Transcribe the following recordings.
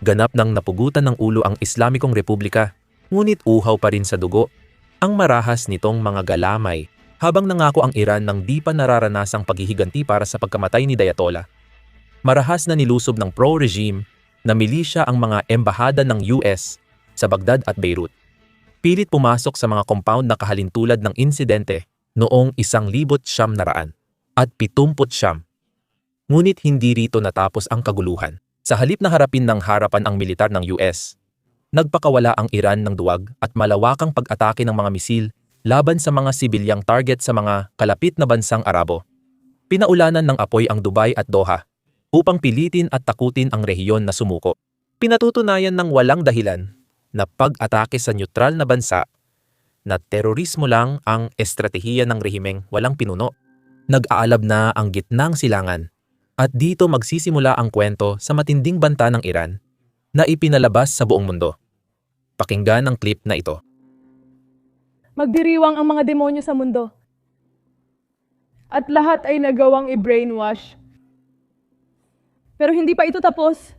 Ganap nang napugutan ng ulo ang Islamikong Republika, ngunit uhaw pa rin sa dugo ang marahas nitong mga galamay habang nangako ang Iran ng di pa nararanasang paghihiganti para sa pagkamatay ni Ayatollah. Marahas na nilusob ng pro-regime na milisya ang mga embahada ng US sa Baghdad at Beirut. Pilit pumasok sa mga compound na kahalintulad ng insidente noong 1970 at 79. Ngunit hindi rito natapos ang kaguluhan. Sa halip na harapin ng harapan ang militar ng US, nagpakawala ang Iran ng duwag at malawakang pag-atake ng mga misil laban sa mga sibilyang target sa mga kalapit na bansang Arabo. Pinaulanan ng apoy ang Dubai at Doha upang pilitin at takutin ang rehiyon na sumuko. Pinatutunayan ng walang dahilan na pag-atake sa neutral na bansa na terorismo lang ang estratehiya ng rehimeng walang pinuno. Nag-aalab na ang gitnang silangan. At dito magsisimula ang kwento sa matinding banta ng Iran na ipinalabas sa buong mundo. Pakinggan ang clip na ito. Magdiriwang ang mga demonyo sa mundo. At lahat ay nagawang i-brainwash. Pero hindi pa ito tapos.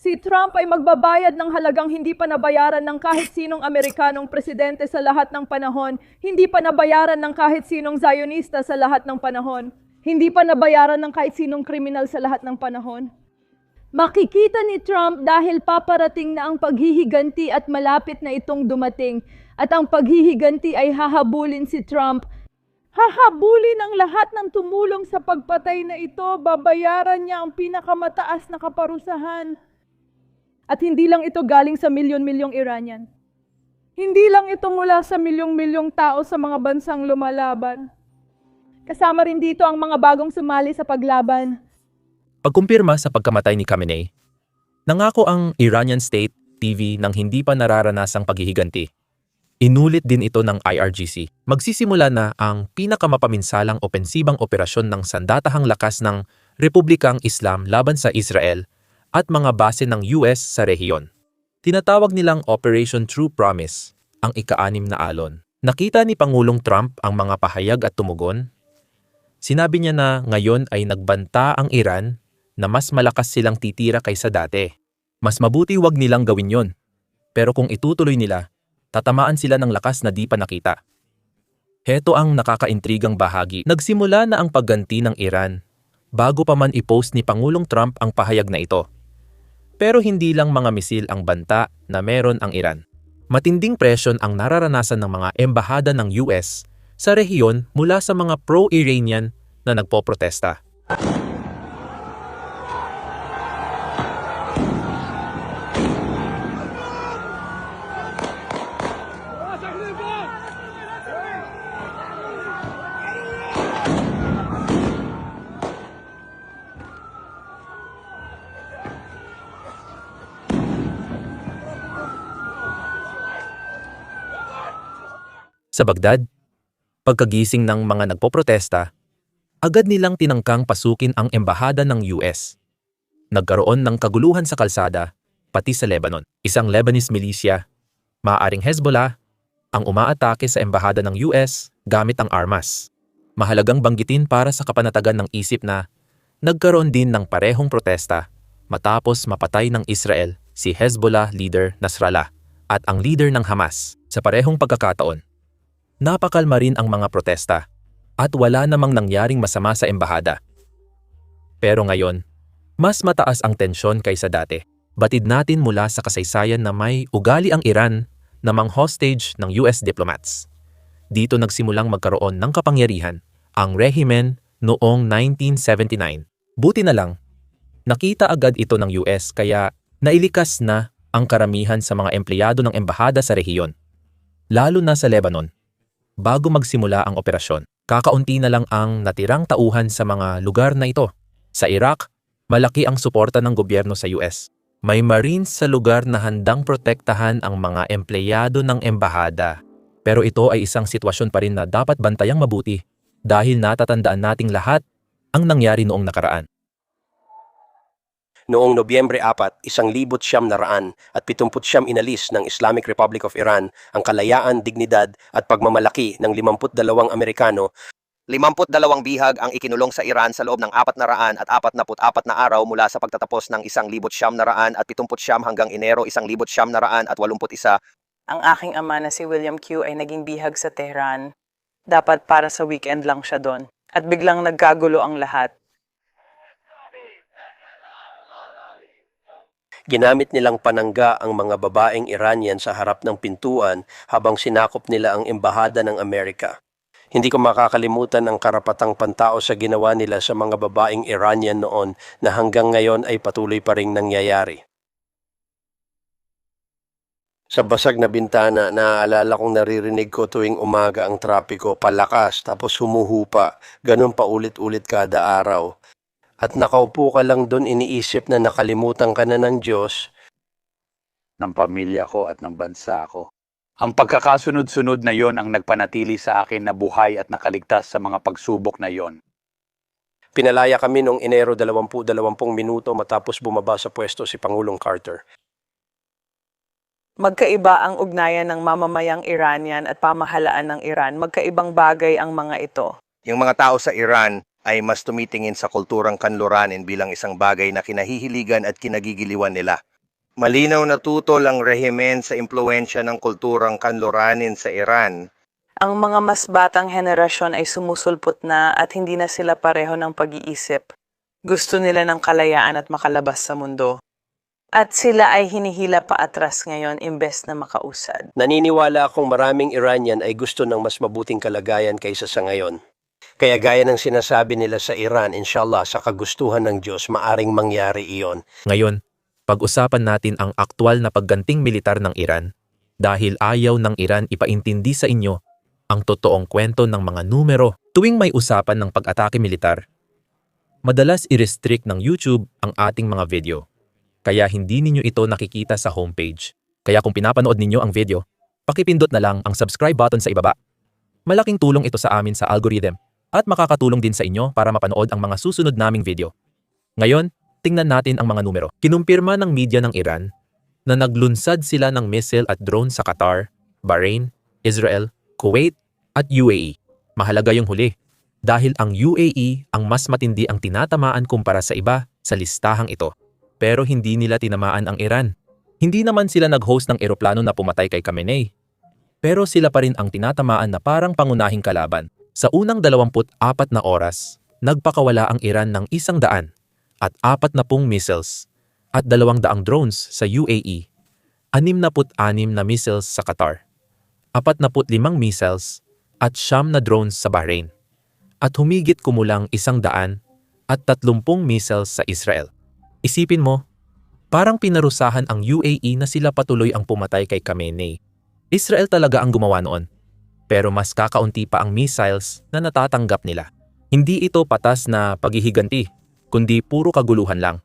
Si Trump ay magbabayad ng halagang hindi pa nabayaran ng kahit sinong Amerikanong presidente sa lahat ng panahon. Hindi pa nabayaran ng kahit sinong Zionista sa lahat ng panahon. Hindi pa nabayaran ng kahit sinong kriminal sa lahat ng panahon. Makikita ni Trump dahil paparating na ang paghihiganti at malapit na itong dumating. At ang paghihiganti ay hahabulin si Trump. Hahabulin ang lahat ng tumulong sa pagpatay na ito. Babayaran niya ang pinakamataas na kaparusahan. At hindi lang ito galing sa milyon-milyong Iranian. Hindi lang ito mula sa milyong-milyong tao sa mga bansang lumalaban. Kasama rin dito ang mga bagong sumali sa paglaban. Pagkumpirma sa pagkamatay ni Khamenei, nangako ang Iranian State TV ng hindi pa nararanasang paghihiganti. Inulit din ito ng IRGC. Magsisimula na ang pinakamapaminsalang opensibang operasyon ng sandatahang lakas ng Republikang Islam laban sa Israel at mga base ng US sa rehiyon. Tinatawag nilang Operation True Promise, ang ika-6 na alon. Nakita ni Pangulong Trump ang mga pahayag at tumugon. Sinabi niya na ngayon ay nagbanta ang Iran na mas malakas silang titira kaysa dati. Mas mabuti wag nilang gawin yon. Pero kung itutuloy nila, tatamaan sila ng lakas na di pa nakita. Heto ang nakakaintrigang bahagi. Nagsimula na ang pagganti ng Iran bago pa man i-post ni Pangulong Trump ang pahayag na ito. Pero hindi lang mga misil ang banta na meron ang Iran. Matinding presyon ang nararanasan ng mga embahada ng US sa rehiyon mula sa mga pro-Iranian na nagpoprotesta. Sa Baghdad, pagkagising ng mga nagpoprotesta, agad nilang tinangkang pasukin ang embahada ng US. Nagkaroon ng kaguluhan sa kalsada, pati sa Lebanon. Isang Lebanese militia, maaaring Hezbollah, ang umaatake sa embahada ng US gamit ang armas. Mahalagang banggitin para sa kapanatagan ng isip na nagkaroon din ng parehong protesta matapos mapatay ng Israel si Hezbollah leader Nasrallah at ang leader ng Hamas. Sa parehong pagkakataon, napakalma rin ang mga protesta at wala namang nangyaring masama sa embahada. Pero ngayon, mas mataas ang tensyon kaysa dati. Batid natin mula sa kasaysayan na may ugali ang Iran na mang-hostage ng US diplomats. Dito nagsimulang magkaroon ng kapangyarihan ang rehimen noong 1979. Buti na lang, nakita agad ito ng US kaya nailikas na ang karamihan sa mga empleyado ng embahada sa rehiyon, lalo na sa Lebanon. Bago magsimula ang operasyon, kakaunti na lang ang natirang tauhan sa mga lugar na ito. Sa Iraq, malaki ang suporta ng gobyerno sa US. May Marines sa lugar na handang protektahan ang mga empleyado ng embahada. Pero ito ay isang sitwasyon pa rin na dapat bantayang mabuti dahil natatandaan nating lahat ang nangyari noong nakaraan. Noong Nobyembre 4, 1979 inalis ng Islamic Republic of Iran ang kalayaan, dignidad at pagmamalaki ng 52 Amerikano 52 bihag ang ikinulong sa Iran sa loob ng 444 na araw mula sa pagtatapos ng 1979 hanggang Enero 1981. Ang aking ama na si William Q ay naging bihag sa Tehran. Dapat para sa weekend lang siya doon. At biglang nagkagulo ang lahat. Ginamit nilang panangga ang mga babaeng Iranian sa harap ng pintuan habang sinakop nila ang embahada ng Amerika. Hindi ko makakalimutan ang karapatang pantao sa ginawa nila sa mga babaeng Iranian noon na hanggang ngayon ay patuloy pa ring nangyayari. Sa basag na bintana, naaalala kong naririnig ko tuwing umaga ang trapiko, palakas tapos humuhupa, ganun pa ulit-ulit kada araw. At nakaupo ka lang doon, iniisip na nakalimutan ka na ng Diyos. Ng pamilya ko at ng bansa ko. Ang pagkakasunod-sunod na yon ang nagpanatili sa akin na buhay at nakaligtas sa mga pagsubok na yon. Pinalaya kami noong Enero 20 minuto matapos bumaba sa pwesto si Pangulong Carter. Magkaiba ang ugnayan ng mamamayang Iranian at pamahalaan ng Iran. Magkaibang bagay ang mga ito. Yung mga tao sa Iran ay mas tumitingin sa kulturang kanluranin bilang isang bagay na kinahihiligan at kinagigiliwan nila. Malinaw na tutol ang rehimen sa impluensya ng kulturang kanluranin sa Iran. Ang mga mas batang henerasyon ay sumusulpot na at hindi na sila pareho ng pag-iisip. Gusto nila ng kalayaan at makalabas sa mundo. At sila ay hinihila pa atras ngayon imbes na makausad. Naniniwala akong maraming Iranian ay gusto ng mas mabuting kalagayan kaysa sa ngayon. Kaya gaya ng sinasabi nila sa Iran, inshallah sa kagustuhan ng Diyos, maaring mangyari iyon. Ngayon, pag-usapan natin ang aktwal na pagganting militar ng Iran dahil ayaw ng Iran ipaintindi sa inyo ang totoong kwento ng mga numero tuwing may usapan ng pag-atake militar. Madalas i-restrict ng YouTube ang ating mga video, kaya hindi ninyo ito nakikita sa homepage. Kaya kung pinapanood ninyo ang video, pakipindot na lang ang subscribe button sa ibaba. Malaking tulong ito sa amin sa algorithm at makakatulong din sa inyo para mapanood ang mga susunod naming video. Ngayon, tingnan natin ang mga numero. Kinumpirma ng media ng Iran na naglunsad sila ng missile at drone sa Qatar, Bahrain, Israel, Kuwait at UAE. Mahalaga yung huli dahil ang UAE ang mas matindi ang tinatamaan kumpara sa iba sa listahang ito. Pero hindi nila tinamaan ang Iran. Hindi naman sila nag-host ng eroplano na pumatay kay Khamenei. Pero sila pa rin ang tinatamaan na parang pangunahing kalaban. Sa unang 24 na oras, nagpakawala ang Iran ng 100 at 40 missiles at 200 drones sa UAE, 66 na missiles sa Qatar, 45 missiles at 9 na drones sa Bahrain, at humigit kumulang 100 at 30 missiles sa Israel. Isipin mo, parang pinarusahan ang UAE na sila patuloy ang pumatay kay Khamenei. Israel talaga ang gumawa noon, pero mas kakaunti pa ang missiles na natatanggap nila. Hindi ito patas na paghihiganti, kundi puro kaguluhan lang.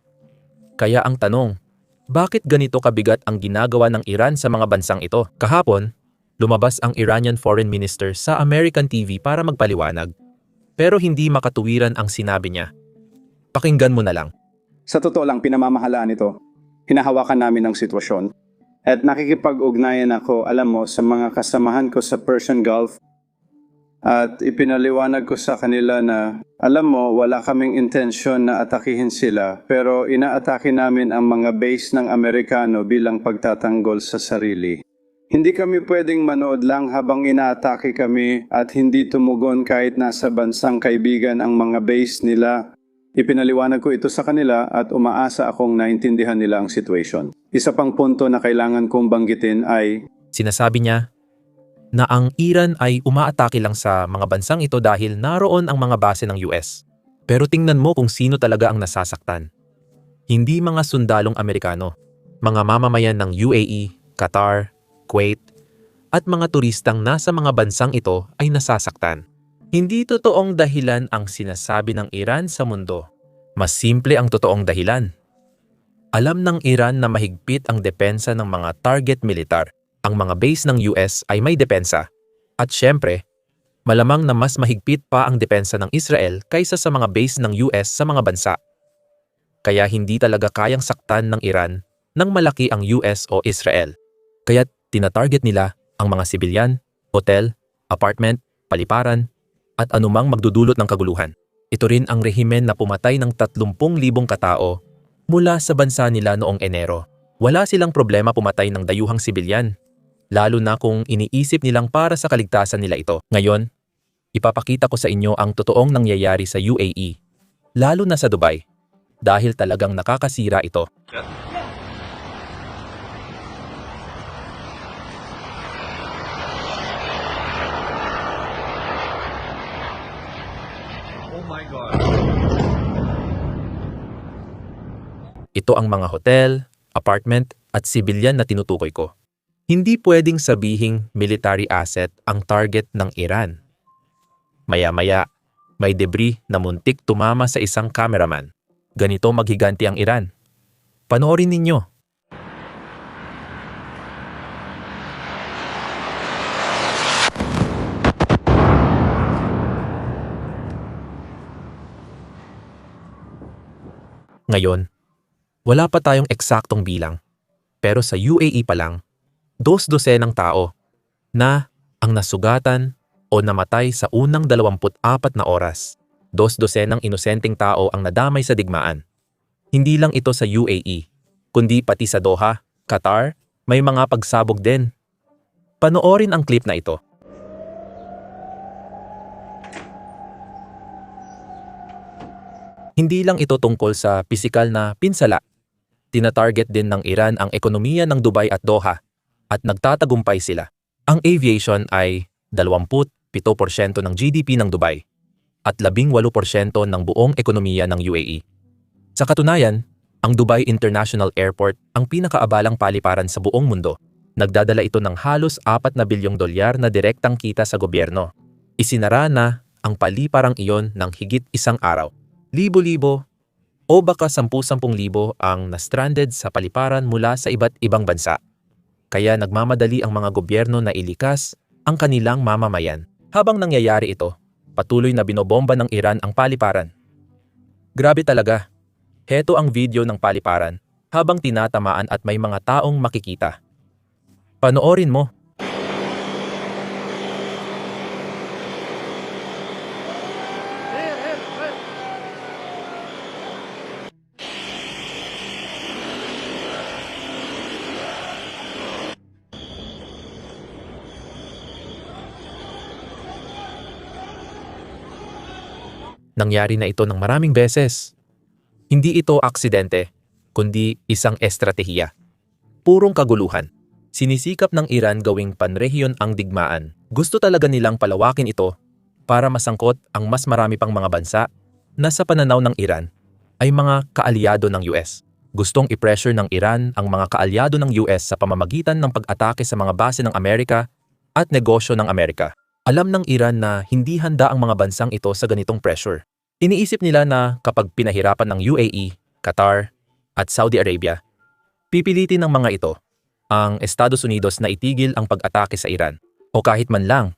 Kaya ang tanong, bakit ganito kabigat ang ginagawa ng Iran sa mga bansang ito? Kahapon, lumabas ang Iranian Foreign Minister sa American TV para magpaliwanag. Pero hindi makatuwiran ang sinabi niya. Pakinggan mo na lang. Sa totoo lang, pinamamahalaan ito. Hinahawakan namin ang sitwasyon. At nakikipag-ugnayan ako, alam mo, sa mga kasamahan ko sa Persian Gulf. At ipinaliwanag ko sa kanila na, alam mo, wala kaming intensyon na atakihin sila, pero inaatake namin ang mga base ng Amerikano bilang pagtatanggol sa sarili. Hindi kami pwedeng manood lang habang inaatake kami at hindi tumugon kahit nasa bansang kaibigan ang mga base nila. Ipinaliwanag ko ito sa kanila at umaasa akong naintindihan nila ang situation. Isa pang punto na kailangan kong banggitin ay... Sinasabi niya na ang Iran ay umaatake lang sa mga bansang ito dahil naroon ang mga base ng US. Pero tingnan mo kung sino talaga ang nasasaktan. Hindi mga sundalong Amerikano, mga mamamayan ng UAE, Qatar, Kuwait, at mga turistang nasa mga bansang ito ay nasasaktan. Hindi totoong dahilan ang sinasabi ng Iran sa mundo. Mas simple ang totoong dahilan. Alam ng Iran na mahigpit ang depensa ng mga target militar. Ang mga base ng US ay may depensa. At syempre, malamang na mas mahigpit pa ang depensa ng Israel kaysa sa mga base ng US sa mga bansa. Kaya hindi talaga kayang saktan ng Iran ng malaki ang US o Israel. Kaya tinatarget nila ang mga sibilyan, hotel, apartment, paliparan, at anumang magdudulot ng kaguluhan. Ito rin ang rehimen na pumatay ng 30,000 katao mula sa bansa nila noong Enero. Wala silang problema pumatay ng dayuhang sibilyan, lalo na kung iniisip nilang para sa kaligtasan nila ito. Ngayon, ipapakita ko sa inyo ang totoong nangyayari sa UAE, lalo na sa Dubai, dahil talagang nakakasira ito. Ito ang mga hotel, apartment at sibilyan na tinutukoy ko. Hindi pwedeng sabihing military asset ang target ng Iran. Maya-maya, may debris na muntik tumama sa isang cameraman. Ganito maghiganti ang Iran. Panoorin ninyo. Ngayon, wala pa tayong eksaktong bilang, pero sa UAE pa lang, 2 ng tao na ang nasugatan o namatay sa unang 24 na oras. 2 ng inosenteng tao ang nadamay sa digmaan. Hindi lang ito sa UAE, kundi pati sa Doha, Qatar, may mga pagsabog din. Panoorin ang clip na ito. Hindi lang ito tungkol sa pisikal na pinsala. Tina-target din ng Iran ang ekonomiya ng Dubai at Doha at nagtatagumpay sila. Ang aviation ay 27% ng GDP ng Dubai at 18% ng buong ekonomiya ng UAE. Sa katunayan, ang Dubai International Airport ang pinakaabalang paliparan sa buong mundo. Nagdadala ito ng halos $4 na bilyong na direktang kita sa gobyerno. Isinara na ang paliparang iyon ng higit isang araw. Libo-libo o baka 10,000 ang na-stranded sa paliparan mula sa iba't ibang bansa. Kaya nagmamadali ang mga gobyerno na ilikas ang kanilang mamamayan. Habang nangyayari ito, patuloy na binobomba ng Iran ang paliparan. Grabe talaga. Heto ang video ng paliparan habang tinatamaan at may mga taong makikita. Panoorin mo. Nangyari na ito ng maraming beses. Hindi ito aksidente, kundi isang estratehiya. Purong kaguluhan. Sinisikap ng Iran gawing panrehiyon ang digmaan. Gusto talaga nilang palawakin ito para masangkot ang mas marami pang mga bansa na sa pananaw ng Iran ay mga kaalyado ng US. Gustong i-pressure ng Iran ang mga kaalyado ng US sa pamamagitan ng pag-atake sa mga base ng Amerika at negosyo ng Amerika. Alam ng Iran na hindi handa ang mga bansang ito sa ganitong pressure. Iniisip nila na kapag pinahirapan ng UAE, Qatar, at Saudi Arabia, pipilitin ng mga ito ang Estados Unidos na itigil ang pag-atake sa Iran. O kahit man lang,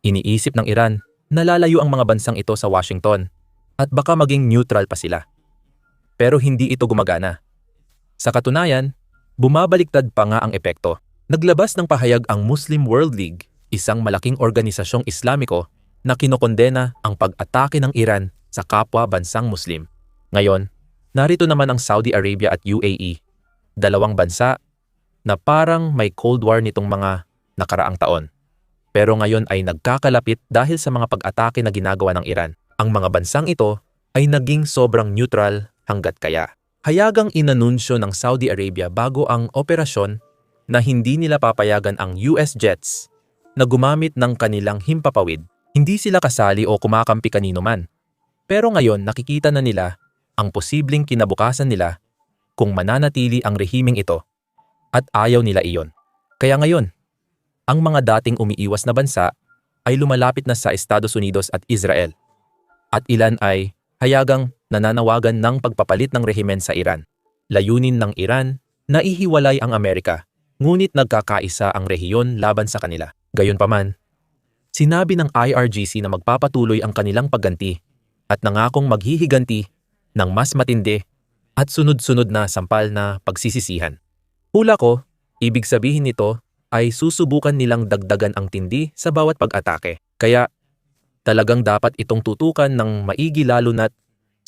iniisip ng Iran na lalayo ang mga bansang ito sa Washington at baka maging neutral pa sila. Pero hindi ito gumagana. Sa katunayan, bumabaliktad pa nga ang epekto. Naglabas ng pahayag ang Muslim World League, isang malaking organisasyong Islamiko na kinokondena ang pag-atake ng Iran sa kapwa bansang Muslim. Ngayon, narito naman ang Saudi Arabia at UAE, 2 bansa na parang may Cold War nitong mga nakaraang taon. Pero ngayon ay nagkakalapit dahil sa mga pag-atake na ginagawa ng Iran. Ang mga bansang ito ay naging sobrang neutral hanggat kaya. Hayagang inanunsyo ng Saudi Arabia bago ang operasyon na hindi nila papayagan ang US jets na gumamit ng kanilang himpapawid. Hindi sila kasali o kumakampi kanino man. Pero ngayon nakikita na nila ang posibleng kinabukasan nila kung mananatili ang rehimeng ito at ayaw nila iyon. Kaya ngayon, ang mga dating umiiwas na bansa ay lumalapit na sa Estados Unidos at Israel. At ilan ay hayagang nananawagan ng pagpapalit ng rehimen sa Iran. Layunin ng Iran na ihiwalay ang Amerika, ngunit nagkakaisa ang rehiyon laban sa kanila. Gayunpaman, sinabi ng IRGC na magpapatuloy ang kanilang pagganti at nangakong maghihiganti ng mas matindi at sunod-sunod na sampal na pagsisisihan. Hula ko, ibig sabihin nito ay susubukan nilang dagdagan ang tindi sa bawat pag-atake. Kaya Talagang dapat itong tutukan ng maigi lalo na't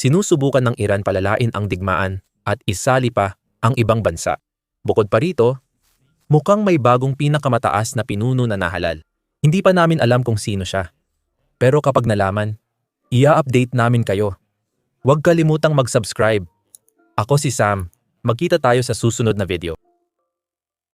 sinusubukan ng Iran palalain ang digmaan at isali pa ang ibang bansa. Bukod pa rito, mukhang may bagong pinakamataas na pinuno na nahalal. Hindi pa namin alam kung sino siya. Pero kapag nalaman, i-update namin kayo. Huwag kalimutang mag-subscribe. Ako si Sam. Magkita tayo sa susunod na video.